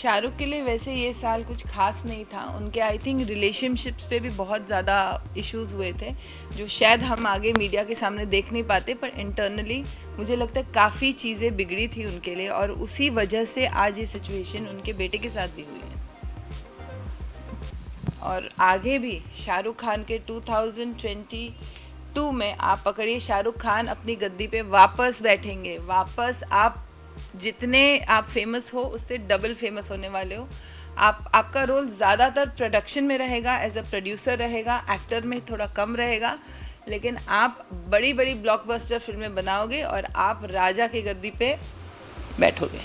शाहरुख के लिए वैसे ये साल कुछ खास नहीं था। उनके आई थिंक रिलेशनशिप्स पे भी बहुत ज़्यादा इश्यूज हुए थे जो शायद हम आगे मीडिया के सामने देख नहीं पाते, पर इंटरनली मुझे लगता है काफ़ी चीज़ें बिगड़ी थी उनके लिए और उसी वजह से आज ये सिचुएशन उनके बेटे के साथ भी हुई है। और आगे भी शाहरुख खान के 2022 में आप पकड़िए, शाहरुख खान अपनी गद्दी पे वापस बैठेंगे। वापस आप जितने आप फेमस हो उससे डबल फेमस होने वाले हो। आपका रोल ज़्यादातर प्रोडक्शन में रहेगा, एज अ प्रोड्यूसर रहेगा, एक्टर में थोड़ा कम रहेगा, लेकिन आप बड़ी बड़ी ब्लॉकबस्टर फिल्में बनाओगे और आप राजा की गद्दी पे बैठोगे।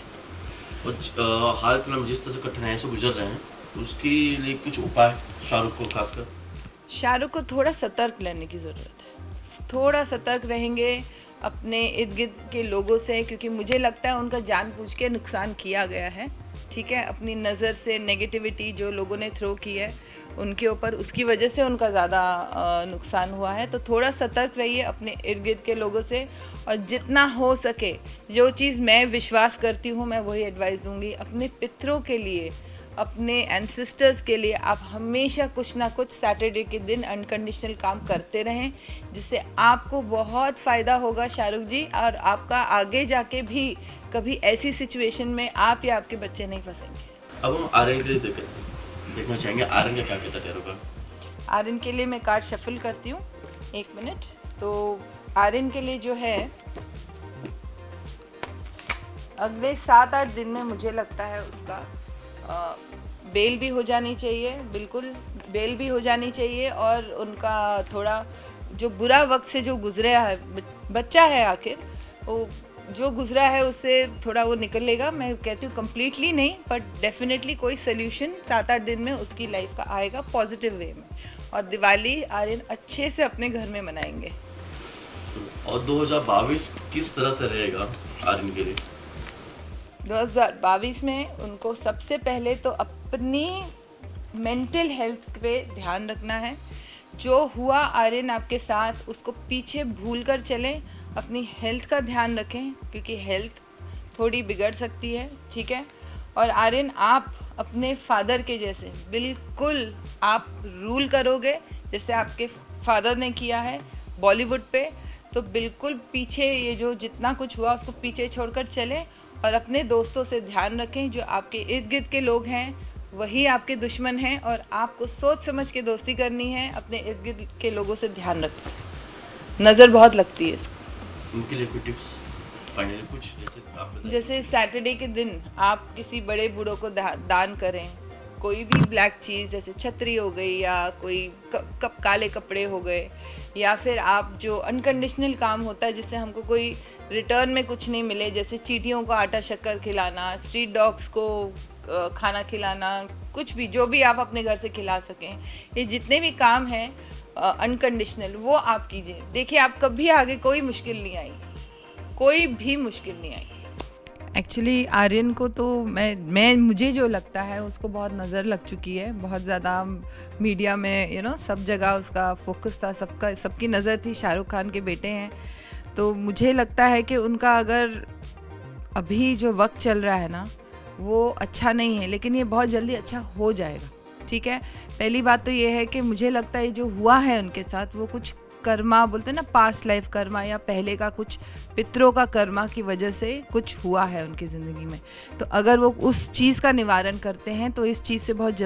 हाल फिलहाल जिस तरह से कठिनाइयों से गुजर रहे हैं उसके लिए कुछ उपाय शाहरुख को खासकर? शाहरुख को थोड़ा सतर्क रहने की ज़रूरत है। थोड़ा सतर्क रहेंगे अपने इर्द गिर्द के लोगों से, क्योंकि मुझे लगता है उनका जानबूझ के नुकसान किया गया है। ठीक है, अपनी नज़र से नेगेटिविटी जो लोगों ने थ्रो की है उनके ऊपर, उसकी वजह से उनका ज़्यादा नुकसान हुआ है। तो थोड़ा सतर्क रहिए अपने इर्द गिर्द के लोगों से, और जितना हो सके जो चीज़ मैं विश्वास करती हूँ मैं वही एडवाइस दूँगी। अपने पितरों के लिए, अपने एंसेस्टर्स के लिए आप हमेशा कुछ ना कुछ सैटरडे के दिन अनकंडीशनल काम करते रहें, जिससे आपको बहुत फ़ायदा होगा शाहरुख जी, और आपका आगे जाके भी कभी ऐसी सिचुएशन में आप या आपके बच्चे नहीं फंसेंगे। अब हम आर्यन के लिए देखना चाहेंगे आर्यन का क्या कहता है का? आर्यन के लिए मैं कार्ड शफल करती हूँ, 1 मिनट। तो आर्यन के लिए जो है अगले 7-8 दिन में मुझे लगता है उसका बेल भी हो जानी चाहिए, बिल्कुल बेल भी हो जानी चाहिए। और उनका थोड़ा जो बुरा वक्त से जो गुजरा है, बच्चा है आखिर, वो जो गुजरा है उससे थोड़ा वो निकलेगा। मैं कहती हूँ कम्प्लीटली नहीं, बट डेफिनेटली कोई सोल्यूशन 7-8 दिन में उसकी लाइफ का आएगा पॉजिटिव वे में। और दिवाली आर्यन अच्छे से अपने घर में मनाएंगे। और 2022 किस तरह से रहेगा आर्यन के लिए? 2022 में उनको सबसे पहले तो अपनी मेंटल हेल्थ पे ध्यान रखना है। जो हुआ आर्यन आपके साथ उसको पीछे भूल कर चलें, अपनी हेल्थ का ध्यान रखें, क्योंकि हेल्थ थोड़ी बिगड़ सकती है। ठीक है, और आर्यन आप अपने फादर के जैसे बिल्कुल आप रूल करोगे जैसे आपके फादर ने किया है बॉलीवुड पे। तो बिल्कुल पीछे ये जो जितना कुछ हुआ उसको पीछे छोड़कर चलें, और अपने दोस्तों से ध्यान रखें। जो आपके इर्द गिर्द के लोग हैं वही आपके दुश्मन हैं, और आपको सोच समझ के दोस्ती करनी है। अपने इर्द गिर्द के लोगों से ध्यान रखें, नज़र बहुत लगती है इसको। उनके लिए कोई टिप्स फाइनली कुछ जैसे सैटरडे के दिन आप किसी बड़े बूढ़ों को दान करें, कोई भी ब्लैक चीज़ जैसे छतरी हो गई, या कोई काले कपड़े हो गए, या फिर आप जो अनकंडीशनल काम होता है जिससे हमको कोई रिटर्न में कुछ नहीं मिले, जैसे चींटियों को आटा शक्कर खिलाना, स्ट्रीट डॉग्स को खाना खिलाना, कुछ भी जो भी आप अपने घर से खिला सकें, ये जितने भी काम हैं अनकंडीशनल वो आप कीजिए। देखिए आप कभी आगे कोई मुश्किल नहीं आई, कोई भी मुश्किल नहीं आई। एक्चुअली आर्यन को तो मैं मुझे जो लगता है उसको बहुत नज़र लग चुकी है, बहुत ज़्यादा मीडिया में सब जगह उसका फोकस था, सबकी नज़र थी। शाहरुख खान के बेटे हैं, तो मुझे लगता है कि उनका अगर अभी जो वक्त चल रहा है ना वो अच्छा नहीं है, लेकिन ये बहुत जल्दी अच्छा हो जाएगा। ठीक है, पहली बात तो ये है कि मुझे लगता है जो हुआ है उनके साथ वो कुछ कर्मा बोलते हैं ना, पास्ट लाइफ कर्मा, या पहले का कुछ पितरों का कर्मा की वजह से कुछ हुआ है उनकी ज़िंदगी में। तो अगर वो उस चीज़ का निवारण करते हैं तो इस चीज़ से बहुत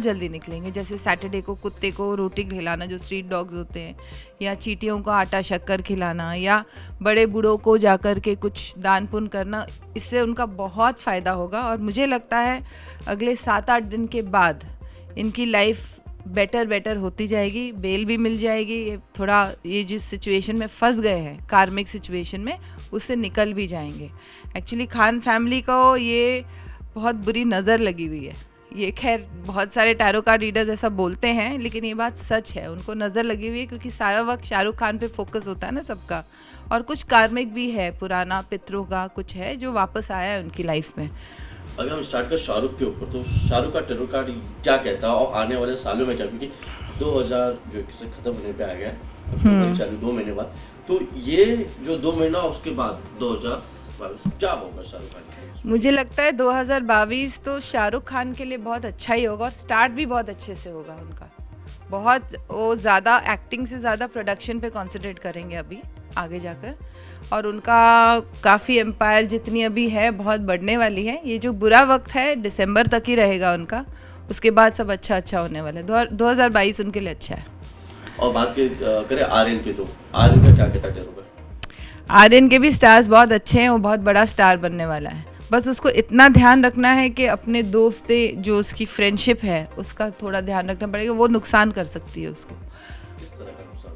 जल्दी निकलेंगे। जैसे सैटरडे को कुत्ते को रोटी खिलाना, जो स्ट्रीट डॉग्स होते हैं, या चींटियों को आटा शक्कर खिलाना, या बड़े बूढ़ों को जाकर के कुछ दान पुण्य करना, इससे उनका बहुत फ़ायदा होगा। और मुझे लगता है अगले 7-8 दिन के बाद इनकी लाइफ बेटर होती जाएगी, बेल भी मिल जाएगी। ये जिस सिचुएशन में फंस गए हैं, कार्मिक सिचुएशन में, उससे निकल भी जाएंगे। एक्चुअली खान फैमिली को ये बहुत बुरी नज़र लगी हुई है। ये खैर बहुत सारे टैरो कार्ड रीडर्स ऐसा बोलते हैं, लेकिन ये बात सच है, उनको नज़र लगी हुई है, क्योंकि सारा वक्त शाहरुख खान पे फोकस होता है ना सबका। और कुछ कार्मिक भी है, पुराना पितरों का कुछ है जो वापस आया है उनकी लाइफ में। अगर हम स्टार्ट कर शाहरुख के ऊपर, तो शाहरुख का टेरो कार्ड क्या कहता है और आने वाले सालों में क्या, क्योंकि 2000 जो किसे खत्म होने पे आ गया है, चालू 2 महीने बाद, तो ये जो 2 महीना उसके बाद 2023 क्या होगा शाहरुख खान के लिए? मुझे लगता है 2022 तो शाहरुख खान के लिए बहुत अच्छा ही होगा और स्टार्ट भी बहुत अच्छे से होगा उनका। बहुत वो ज़्यादा एक्टिंग से ज़्यादा प्रोडक्शन पे कंसंट्रेट करेंगे अभी आगे जाकर, और उनका काफ़ी एम्पायर जितनी अभी है बहुत बढ़ने वाली है। ये जो बुरा वक्त है दिसंबर तक ही रहेगा उनका, उसके बाद सब अच्छा अच्छा होने वाला है। 2022 उनके लिए अच्छा है। और बात करें आर्यन की, तो आर्यन का क्या कहता है होगा? आर्यन के भी स्टार्स बहुत अच्छे हैं, वो बहुत बड़ा स्टार बनने वाला है। बस उसको इतना ध्यान रखना है कि अपने दोस्तें जो उसकी फ्रेंडशिप है उसका थोड़ा ध्यान रखना पड़ेगा, वो नुकसान कर सकती है उसको। किस तरह का नुकसान?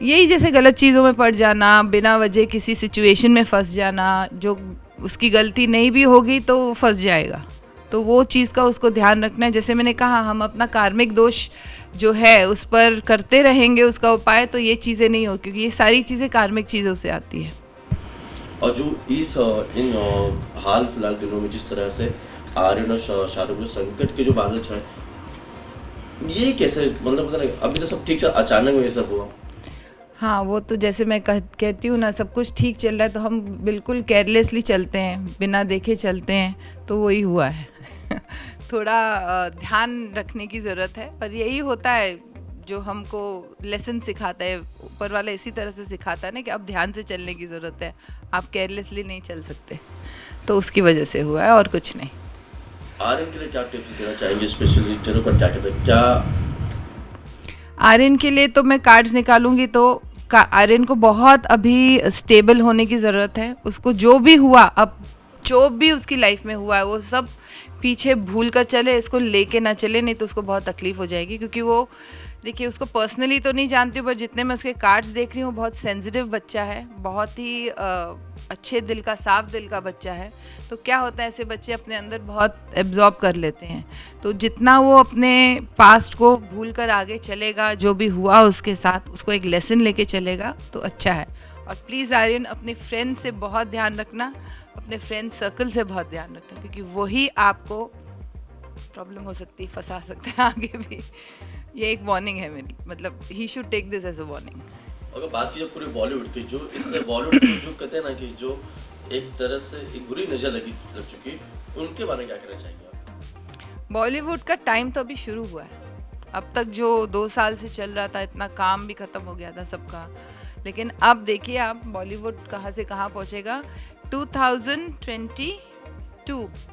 यही जैसे गलत चीज़ों में पड़ जाना, बिना वजह किसी सिचुएशन में फंस जाना, जो उसकी गलती नहीं भी होगी तो वो फंस जाएगा। तो वो चीज़ का उसको ध्यान रखना है। जैसे मैंने कहा, हम अपना कार्मिक दोष जो है उस पर करते रहेंगे उसका उपाय, तो ये चीज़ें नहीं हो, क्योंकि ये सारी चीज़ें कार्मिक चीज़ों से आती है। और जो इन हाल फिलहाल दिनों में जिस तरह से आर्यन और शाहरुख जो संकट के जो बादल छाए, ये कैसे, मतलब पता नहीं, अभी तो सब ठीक चल, अचानक में ये सब हुआ। हाँ, वो तो जैसे मैं कहती हूँ ना, सब कुछ ठीक चल रहा है तो हम बिल्कुल केयरलेसली चलते हैं, बिना देखे चलते हैं, तो वही हुआ है। थोड़ा ध्यान रखने की ज़रूरत है, और यही होता है जो हमको लेसन सिखाता है, ऊपर वाला इसी तरह से सिखाता है ना कि अब ध्यान से चलने की ज़रूरत है, आप केयरलेसली नहीं चल सकते। तो उसकी वजह से हुआ है और कुछ नहीं। आर्यन के लिए क्या टिप्स देना चाहेंगे, स्पेशली तेरे पर क्या कहते हैं, क्या आर्यन के लिए तो मैं कार्ड्स निकालूंगी तो आर्यन को बहुत अभी स्टेबल होने की ज़रूरत है। उसको जो भी हुआ, अब जो भी उसकी लाइफ में हुआ है वो सब पीछे भूल कर चले, इसको लेके ना चले, नहीं तो उसको बहुत तकलीफ़ हो जाएगी। क्योंकि वो, देखिए, उसको पर्सनली तो नहीं जानती हूँ, पर जितने मैं उसके कार्ड्स देख रही हूँ, बहुत सेंसिटिव बच्चा है, बहुत ही अच्छे दिल का, साफ दिल का बच्चा है। तो क्या होता है, ऐसे बच्चे अपने अंदर बहुत एब्जॉर्ब कर लेते हैं। तो जितना वो अपने पास्ट को भूल कर आगे चलेगा, जो भी हुआ उसके साथ, उसको एक लेसन लेके चलेगा तो अच्छा है। और प्लीज़ आर्यन, अपने फ्रेंड से बहुत ध्यान रखना, अपने फ्रेंड सर्कल से बहुत ध्यान रखना, क्योंकि वही आपको प्रॉब्लम हो सकती है, फंसा सकते हैं आगे भी। ये एक वार्निंग है मेरी, मतलब he should take this as a warning. अगर बात की जाए पूरे बॉलीवुड की, जो इस बॉलीवुड को जो कहते हैं ना कि जो एक तरह से एक बुरी नज़र लग चुकी, उनके बारे में क्या कहना चाहेंगे आप? बॉलीवुड का टाइम तो अभी शुरू हुआ है। अब तक जो 2 साल से चल रहा था, इतना काम भी ख़त्म हो गया था सबका, लेकिन अब देखिए आप बॉलीवुड कहाँ से कहाँ पहुँचेगा। 2022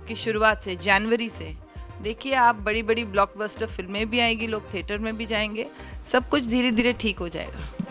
की शुरुआत से, जनवरी से देखिए आप, बड़ी बड़ी ब्लॉकबस्टर फिल्में भी आएगी, लोग थिएटर में भी जाएंगे, सब कुछ धीरे धीरे ठीक हो जाएगा।